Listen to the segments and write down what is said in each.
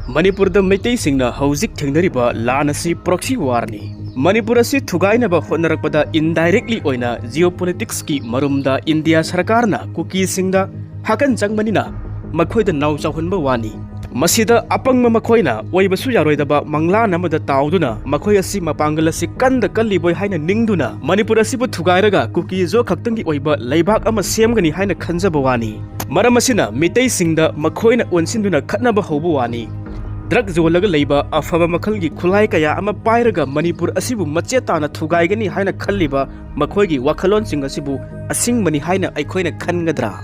Manipurda Meitei Singna Hauzik Tengdariba Lanasi proxy warni. Manipurasi Thugainaba Honarakpada indirectly oina geopolitics ki marumda India Sarakarna Kuki Singda Hakan Jangmanina Makoida Nau Chahunba wani. Masida Apangma Makoina, Waibasu Yaroidaba Mangla Namada Tauduna, Makoyasi Mapangalasi Kanda Kaliboy Haina Ningduna, Manipurasibu Thugairaga, Kuki Zo Kaktangi Oiba, Laibak ama Siamgani Haina Kanjabawani. Maramasina, Meitei Singda, Makoina Unsinduna Katnaba Hobuwani. Drug Zolaga Labor, a Famakalgi Kulaikaya, ama Pairaga, Manipur Asibu, Machetana, Tugaigani, Haina Kaliba, Makoigi, Wakalon Singasibu, a sing mani Haina Ikoina Kangadra.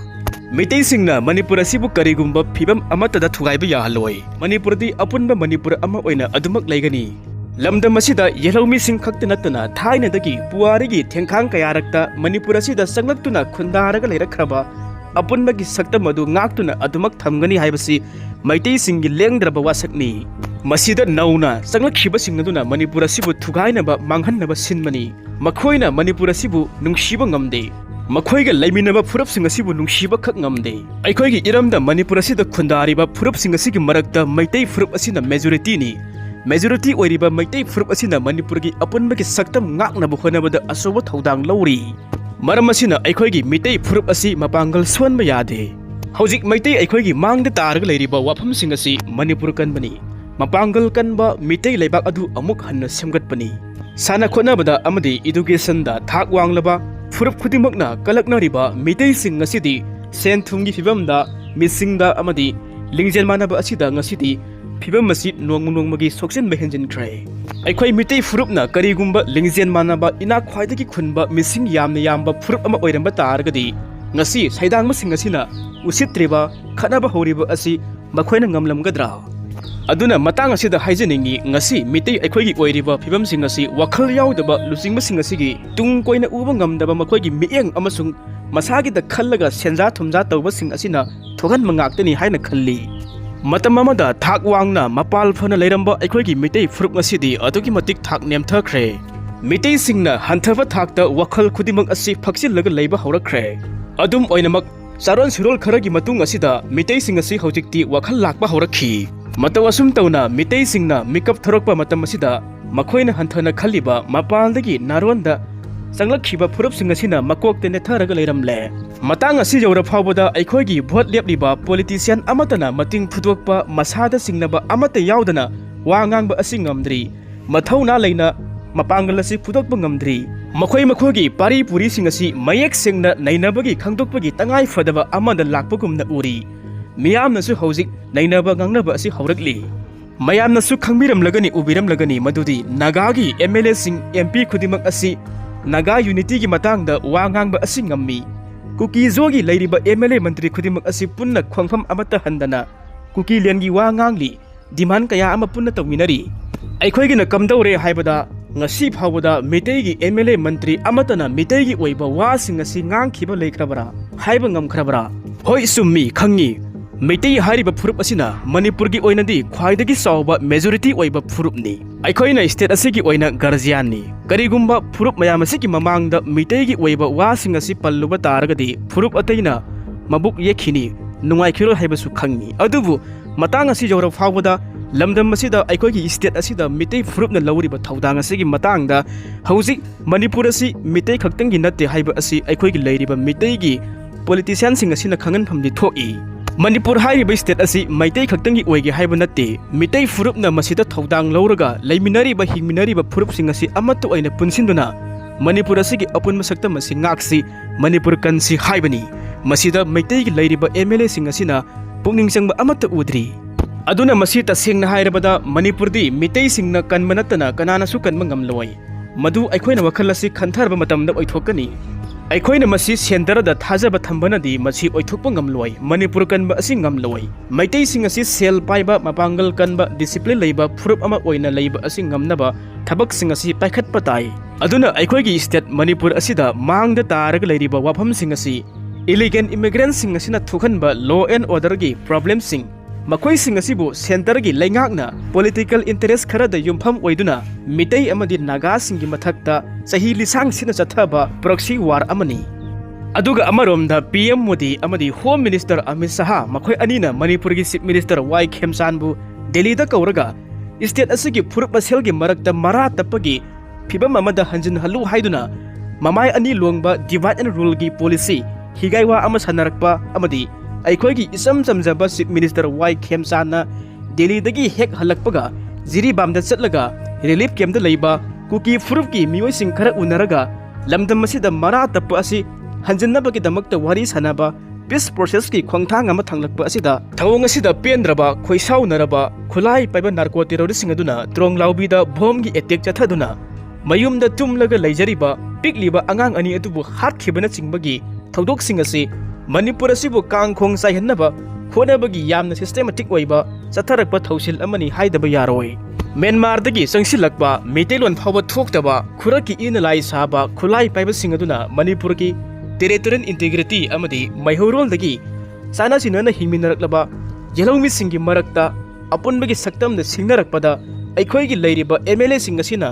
Meitei Singna, Manipur Asibu Karigumba, Pibam Amatada Tugaiba Haloi, Manipur di Apunba Manipur Ama Oina, Adumak Lagani. Lamda Masida, Yellow Missing Kaktanatana, Taina Dagi, Puarigi, Tenkang Kayarakta, Manipur Asida, Sangatuna, Kundaraga Lera Kraba, Apunbagi Sakta Madu, Naktuna, Adumak Tamgani Hibasi. Meitei Singi Lengdraba wasakni. Masida Nauna, Sangla Shiba Singaduna, Manipura Sibu Tugainaba, Manghanaba Sinmani, Makoina, Manipura Sibu, Nungshiba Ngamde, Makoiga Laminaba Purup Singasibu Nungshiba Kak Ngamde. Aikoigi Iramda, Manipura Sida Kundariba, Purup Singasiki Marakta, Meitei Frup Asina Majority ni. Majority Oriba, Meitei Frup Asina Manipurgi, Apunbaki Saktam Naknabu Honaba the Asoba Taudang Lori. Maramasina, Aikoigi, Meitei Frup Asi, Mapangal Swan Mayade. Hauzik Meitei Aikoigi Mang the Targa Ladiba Wapam Singasi, Manipur Kanbani, Mapangal Kanba, Meitei Lebak Adu Amuk Hanna Simgatpani. Sana Konabada Amadi, Education da Thak Wanglaba, Furup Kutimokna, Kalakna Riba, Meitei Sing a city, Sentungi Fibam da, Missing da Amadi, Lingzen Manaba Asida City, Pibam Masit Nong Magi Soxen Mehenjin Cray. Aikoi Meitei Furupna, Karigumba, Lingzen Manaba, Ina Kwaitaki Kunba, Missing Yamba, Furup Ama Oiramba Targadi. Ngasi saidang masing asina usitriba khanaba horiba asi makoina ngamlamgadra aduna matang asida haijeningi ngasi mitei aikhoigi oiriba phibam sing asi wakhal yaudaba lusing masing asigi tung koina uba ngamdaba makoigi mieng amasung masagi da khallaga senja thumja tawba sing asina thogan mangaktani haina khalli matam amada thak wangna mapal phana leiramba aikhoigi mitei furup ngasidi adugi matik thak nemthakre mitei singna hanthaba thakta wakhal khudimak asi phaksil laga leiba horakre Adum oinamak saron sirol kharagi matung asida Meitei Sing asi hojikti wakhal lakpa horakhi matawasum tauna Meitei Singna mikap thorokpa matam asida makoina hanthana khaliba mapaldagi naronda sanglakhiba phurup sing asina makokte netharaga leiramle matang asi jawra phawbada aikhoigi vote lepliba politician amatana mating phudokpa masada singnaba amata yaudana wa ngangba asingamdri mathauna leina Mapangal asi phudokpa ngamdri Makhoi makhogi pari puri singasi mayek singna nainabagi khangdokpagi tangai fadaba amada lakpagumna uri miyamnasu hojik nainaba gangnaba asi haurakli mayamnasu khangbiram lagani ubiram lagani madudi nagagi MLA sing MP khudimak asi naga unity gi matangda wa ngangba asi ngammi kuki zogi leiriba MLA mantri khudimak asi punna khwangpham amata handana kuki lengi wa ngangli demand kaya ama punna tawminari aikhoigi na kamdore haibada ngasi phawada Meitei gi MLA mantri amatana Meitei gi oiba wasing asi ngangkhiba leikrabara haiba ngamkhrabara hoi summi khangi Meitei hariba phurup asina Manipur gi oinadi khwaidagi sawba majority oiba phurupni aikoina state asigi oina guardian ni karigumba phurup mayam asigi mamangda Meitei gi oiba wasing asi palluba taragadi phurup ataina mabuk yekhini nungai khiro haibasu khangi adubu matang asi jawra phawada Lamdam Masida Aikogi state asida Meitei Furupna Lauriba Taudang asigi matangda Hauzik Manipur asi Meitei Kaktangi natte haiba asi Aikogi leiriba Meitei gi politician sing asina khangan phamdi thoi Manipur haiba state asi Meitei Kaktangi oigi haiba natte Meitei Furupna masida Taudang lauraga leiminariba hingminariba Furup sing asi amatu aina punsinduna Manipur asigi apun masakta masi ngaksi Manipur kansi haibani masida Meitei gi leiriba MLA sing asina pungning sangba amata udri Aduna masita singna hairabada Manipur di Meitei Singna kanmanatana kananasu kanmangam loi madu aikhoina wakhalasi khantarba matamda oithokani aikhoina masi sentarada thajaba thambana di masi oithokpa ngamloi Manipur kanba asi ngamloi Meitei Sing asi sel paiba mapangal kanba discipline leiba phurup ama oina leiba asi ngamnaba thabak sing asi paikhatpa tai aduna aikhoigi state Manipur asida mangda taraga leiriba wafam sing asi illegal immigrants sing asina thukhanba law and order gi problem sing Makoi sing asibu center gi leingakna political interest khara da yumpham oiduna Meitei amadi naga singi mathakta sahi lisang sina chathaba proxy war amani aduga amaromda PM Modi amadi Home Minister Amit Shah makoi anina Manipur gi Chief Minister Y Khemchan bu Delhi kauraga state asigi phuruk maselgi marakta mara tapagi phibam amada hanjin halu haiduna mamai ani longba divide and rule gi policy higaiwa ama sanarakpa amadi aikhoigi isam samjaba chief minister Y Khemchana Delhi dagi hek halakpaga jiri bamda chatlaga relief camp da leiba kuki phuruk gi mioi sing khara unaraga lamdam masida mara tappa asi hanjinnabagi damakta wari sanaba peace process ki khongthang ama thanglakpa asida thawong asida pendraba khoisau naraba khulai paiba narco terrorist singaduna trong laubi da bomb gi attack chathaduna mayum da tumlaga leijariba pikliba angang ani atubu hat khibana chingbagi thodok sing asi Manipur asibu kangkhong saihannaba khonabagi yamna systematic oiba chatharakpa thausil amani haidaba yaroi Myanmar dagi sangsilakpa metelon phawa thoktaba khuraki inalai saba khulai paiba singaduna Manipur ki territorial integrity amadi maihorol dagi sana sinana hingminaraklaba yelongmi singi marakta apunbagi saktamna singnarakpada aikhoigi leiriba MLA sing asina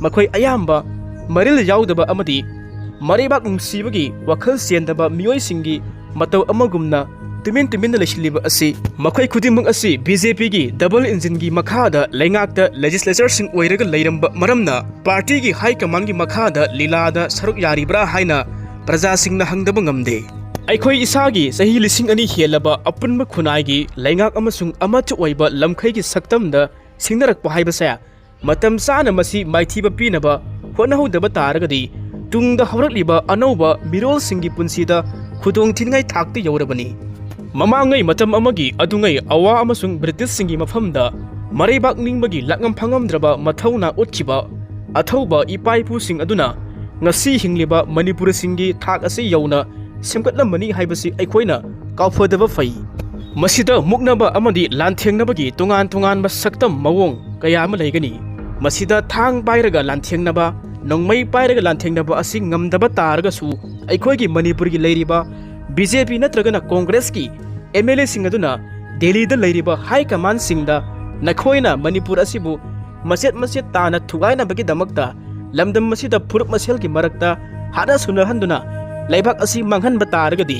makhoi ayamba maril yaudaba amadi maribak nungsibagi wakhal sendaba mioi singi matau amagumna tumin leishliba asi makhoi khudimung asi BJP gi double engine gi makhada leingakta legislature sing oiraga leiramba maramna party gi high command gi makhada lilada saruk yaribra haina praja singna hangdaba ngamde aikoi isagi sahi lising ani helaba apunba khunai laingak amasung amachu oiba lamkhai gi saktamda singnarakpa haibasa matam sana masi maithiba pinaba honahudaba taragadi tungda hawrakliba anauba mirol singi punsida khudong thingai thakte yorabani mamangai matam amagi adungai awa amasung British singi mafamda mareibak ningbagi lakngam phangamdraba mathauna utkiba athauba ipaipu sing aduna ngasi hingliba Manipur singi thak ase yauna semkatlamani haibasi aikhoina kaufodaba fai masida muknaba amadi lanthengnabagi tungan ba saktam mawong kaya ama leigani masida thang pairaga lanthengnaba nongmai pairaga lanthengnaba asi ngamdaba targa su aikhoigi Manipur gi leiriba BJP natragana Congress ki MLA singaduna Delhi da leiriba high command singda nakhoina Manipur asibu maset tana thugaina bagi damakta lamdam masida phuruk masel ki marakta hada sunahanduna laibak asi manghanba taragadi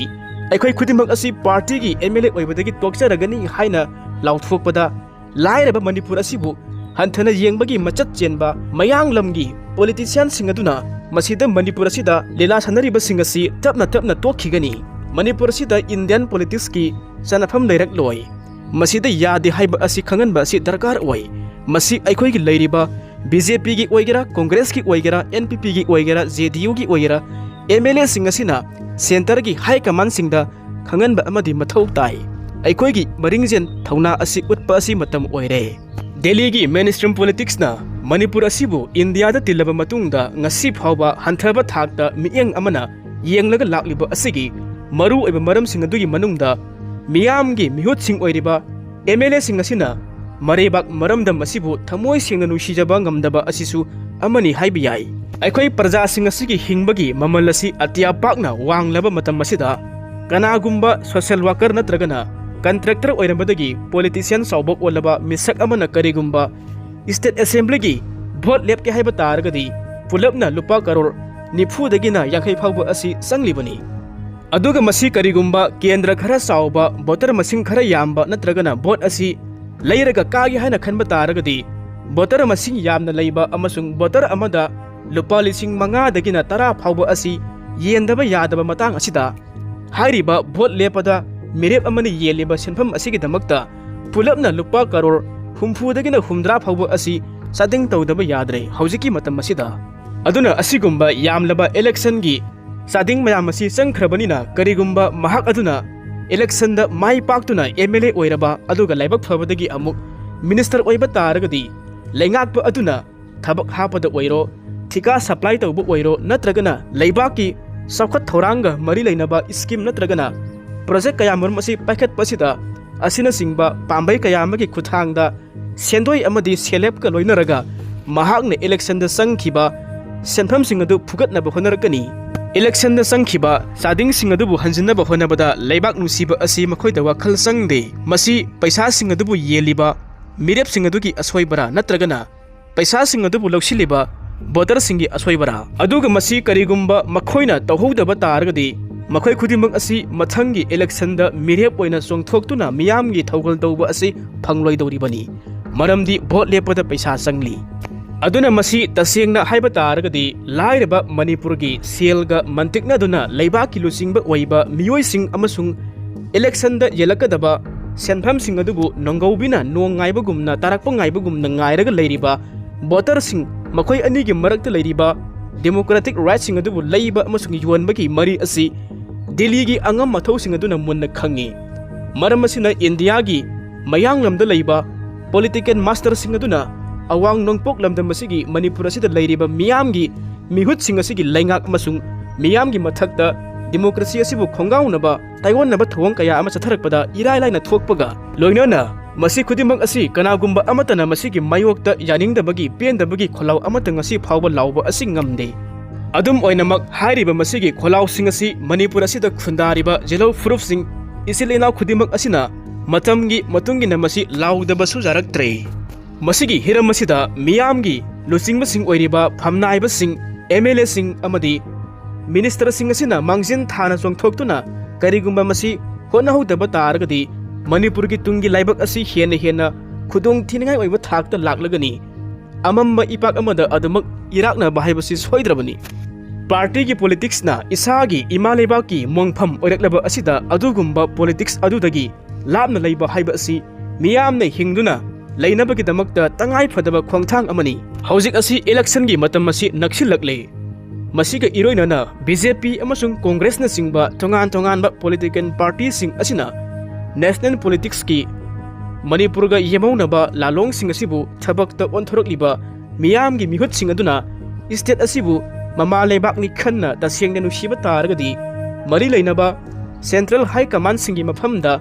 aikhoi khudimak asi party gi MLA oibadagi tokcharagani haina lauthokpada lairaba Manipur asibu hanthana yengbagi machat chenba mayang lamgi politician singaduna masida Manipur asida lela sanariba singasi tapna tokhigani Manipur asida Indian politics ki sanafam leirak loi masida yade haiba asi khanganba asi darkar oi masi aikhoi gi leiriba BJP gi oigera Congress ki oigera NPP gi oigera JDU gi oigera MLA singasina center gi high command singda khanganba amadi mathau tai aikhoi gi maringjen thauna asi utpa asi matam oire Delhi gi mainstream politics na Manipur asibu India da tilaba matungda ngasi phawba hanthaba thakta miyeng amana yenglaga lakliba asigi maru oiba maram singadugi manungda miyam gi mihut sing oiriba MLA singasina marebak maramdam asibu thamoi singna nusijaba ngamdaba asisu amani haibi yai aikhoi praja singasigi hingbagi mamal asi atia pakna wanglaba matam masida kanagumba social worker natragana contractor oirambadagi politician saubok olaba misak amana karigumba state assembly gi vote lepke haiba taragadi pulapna lupa karor nifu dagina yankhai phawba asi sanglibani aduga masi karigumba kendra khara sauba voter masing khara yamba natragana vote asi leiraga kagi haina khanba taragadi voter masing yamna leiba amasung voter amada lupa lising manga dagina tara phawba asi yendaba yadaba matang asida hairiba vote lepada mirep amani yeliba senfam asigi damakta pulapna lupa karor humfu dagina humdra phawba asi sading tawdaba yadre haujiki matam asida aduna asigumba yamlaba election gi sading mayam asi sangkhrabanina karigumba mahak aduna election da mai paktuna MLA oiraba aduga laibak phabadagi amuk minister oiba taragadi leingakpa aduna thabak hapada oiro thika supply tawbu oiro natragana leibaki sakhat thoranga mari leinaba scheme natragana project kayamur masi paket pasida asina singba pambai kayamagi khuthangda sendoi amadi seleb ka loinaraga mahakne election da sangkhiba senpham singadu phugatnaba honarakani election da sangkhiba sading singadu bu hanjinaba honabada leibak nusiba asi makhoida wakhal sangde masi paisa singadu bu yeliba mirep singadu gi ashoibara natragana paisa singadu bu loksiliba voter singi ashoibara aduga masi karigumba makhoina tawhodaba taragadi Makhoi khudimang asi mathangi election da mirep oina chongthoktuna miyamgi thaugal tawba asi phangloi dawribani maramdi vote lepada paisa changli aduna masi tasengna haiba taragadi lairaba manipurgi selga mantikna duna leiba kilusingba oiba miyoising amasung election da yelakadaba senpham sing adubu nonggaubina nong ngaibagumna tarakpa ngaibagumna ngairaga leiriba voter sing makhoi anigi marakta leiriba democratic rights sing adubu leiba amasung yuanbagi mari asi Delhi gi angam mathau sing aduna munna khangi maram asina India gi mayang lamda leiba political master sing aduna awang nongpok lamda masigi Manipur asida leiriba miyam gi mihut sing asigi laingak amasung miyam gi mathakta democracy asibu khongaunaba taiwan naba thong kaya ama chatharakpada irai laina thokpaga loinana masi khudimang asi kanagumba amatana masigi mayokta yaningdabagi pendabagi kholaw amata ngasi phawba lawba asi ngamde adum oinamak hairiba masigi kholau sing asi Manipur asida khundariba jelo proof sing isilena khudimak asina matamgi matungi na masi laudaba su jaraktre masigi hiram asida miyamgi lusingba sing oiriba phamnaiba sing MLA sing amadi minister sing asina mangjin thana chongthoktuna karigumba masi honahudaba taragadi Manipur gi tungi laibak asi hena khudong thiningai oiba thakta laklagani amamba ipak amada adumak irakna bahaibasi soidrabani party gi politics na isagi imaleba ki mongpham oiraklaba asida adugumba politics adudagi labna leiba haiba asi miyamna hingduna leinabagi damakta tangai phadaba khongthang amani hojik asi election gi matam asi naksilakle masiga iroinana BJP amasung Congress na singba tongan ba political party sing asina national politics ki Manipur ga yemauna ba lalong sing asibu thabakta onthorokliba miyam gi mihut sing aduna state asibu mama lebak ni khanna tasengna nusiba taragadi mari leinaba central high command singi mafamda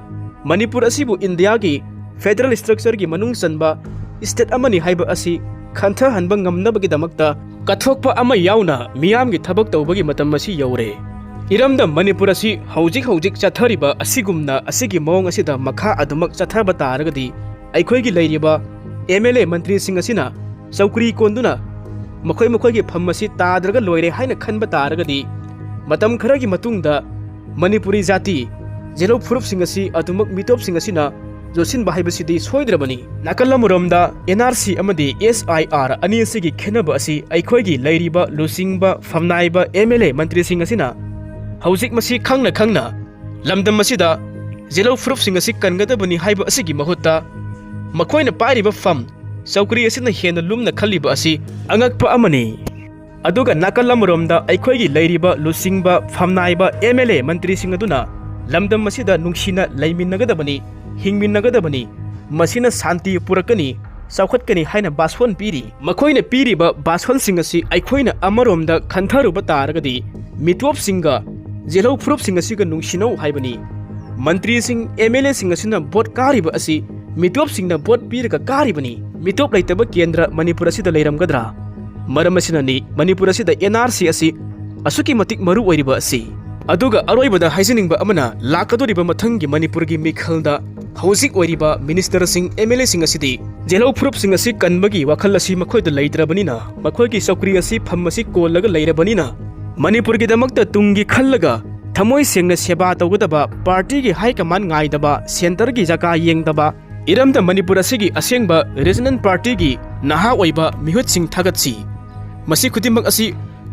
Manipur asibu India gi federal structure gi manung sanba state amani haiba asi khantha hanba ngamnabagi damakta kathokpa ama yauna miyam gi thabak tawbagi matam asi yaure iramda Manipur asi hojik chathariba asigumna asigi mawng asida makha adumak chathaba taragadi aikhoi gi leiriba MLA mantri sing asina saukri konduna makhoi gi pham asi tadraga loire haina khanba taragadi matam kharagi matungda Manipuri jati jelo proof sing asi adumak mitop sing asina josin bahaibasidi soidrabani nakalamuromda NRC amadi SIR ani asigi khenaba asi aikhoi gi leiriba lusingba famnaiba MLA mantri sing asina hojik masi khangna lamdam masida jelo proof sing asi kangadabani haiba asigi mahutta makoina pairiba fam saukri asina hena lumna khaliba asi angakpa amani aduga nakalamuromda aikhoi gi leiriba lusingba famnaiba MLA mantri sing aduna lamdam masida nungsina leiminnagadabani hingminnagadabani masina santi purakani saukhatkani haina baswan piri makoina piriba baswan sing asi aikhoi na amaromda khantharuba taragadi mitwop singa jelo proof sing asiga nungsinau haibani mantri sing MLA sing asina vote kariba asi mitop singna vote piraga karibani mitop laitaba kendra Manipur asida leiramgadra maram asina ni Manipur asida NRC asi asuki matik maru oiriba asi aduga aroibada haisiningba amana lakadoriba mathangi Manipur gi mikhalda hojik oiriba minister sing MLA sing asidi jelo proof sing asi kanbagi wakhal asi makhoida leidrabanina makhoigi saukri asi pham asi kollaga leirabanina Manipur gi damakta tungi khallaga thamoi sengna seba tawgadaba party gi high command ngaidaba center gi jaka yengdaba iramda Manipur asigi asengba regional party gi naha oiba mihut sing thagatsi masi khutimak asi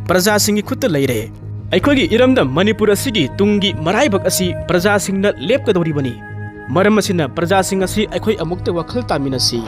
praja singi khutta leire aikhoi iramda Manipur asigi tungi maraibak asi praja singna lepkadoribani maram asina praja sing asi aikhoi amukta wakhal taminasi